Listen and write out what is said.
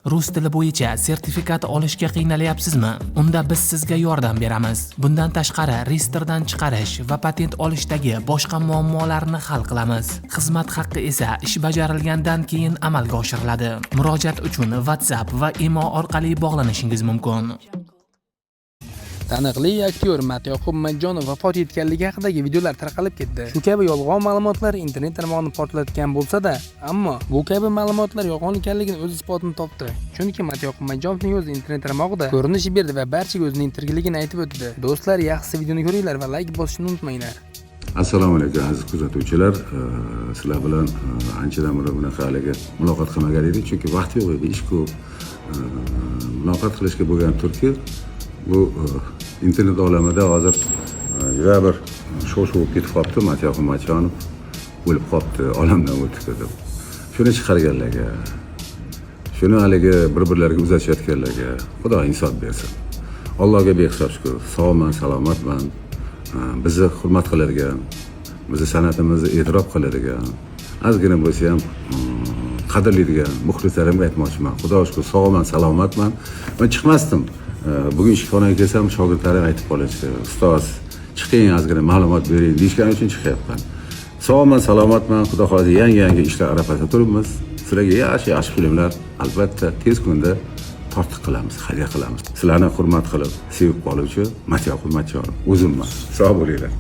Rus tili bo'yicha sertifikat olishga qiynalyapsizmi? Unda biz sizga yordam beramiz. Bundan tashqari, reyestrdan chiqarish va patent olishdagi boshqa muammolarni hal qilamiz. Xizmat haqqi esa ish bajarilgandan keyin amalga oshiriladi. Murojaat uchun WhatsApp va imo orqali bog'lanishingiz mumkin. Taniqli aktyor Matyoqub Matchonov vafot etganligi haqidagi videolar tarqalib ketdi. Shu kabi yolg'on ma'lumotlar internet tarmog'ini portlatgan bo'lsa-da, ammo bu kabi ma'lumotlar yolg'on ekanligini o'z isbotini topdi. Chunki Matyoqub Matchonovning o'zi internet tarmog'ida ko'rinish berdi va barchaga o'zining tirikligini aytib o'tdi. Do'stlar, yaxshisi videoni ko'ringlar va like bosishni unutmanglar. Assalomu alaykum aziz kuzatuvchilar. Sizlar bilan anchadan beri bunaqa haliga muloqot qilmagan edik, chunki vaqt yo'q edi, ish ko'p. Muloqot qilishga bo'lgan turtki bu internet olamida hozir juda bir shosh bo'lib ketib qolibdi. Matyoqub Matchonov o'lib qolibdi, olamdan o'tdi deb. Shuni chiqarganlarga, shuni haligi bir-birlariga uzatishayotganlarga Xudo insof bersin. Allohga behisob shukr, sog'man, salomatman. Bizni hurmat qiladigan, bizni san'atimizni e'tirof qiladigan, ozgina bo'lsa ham qadrlaydigan muxlislarimga aytmoqchiman. Xudo shukr, sog'man, salomatman. Men chiqmasdim. Bugun ishxonaga kelsam, shogirdlarim aytib qolishdi. Ustoz, chiqing, ozgina ma'lumot bering deyishgani uchun chiqyapman. Sog'man, salomatman. Xudo xohlasa yangi ishlar arafasida turibmiz. Sizlarga yaxshi filmlar albatta tez kunda tortiq qilamiz, hadya qilamiz. Sizlarni hurmat qilib, sevib qoluvchi Matyoqub Matchonov o'zimman. Sog' bo'linglar.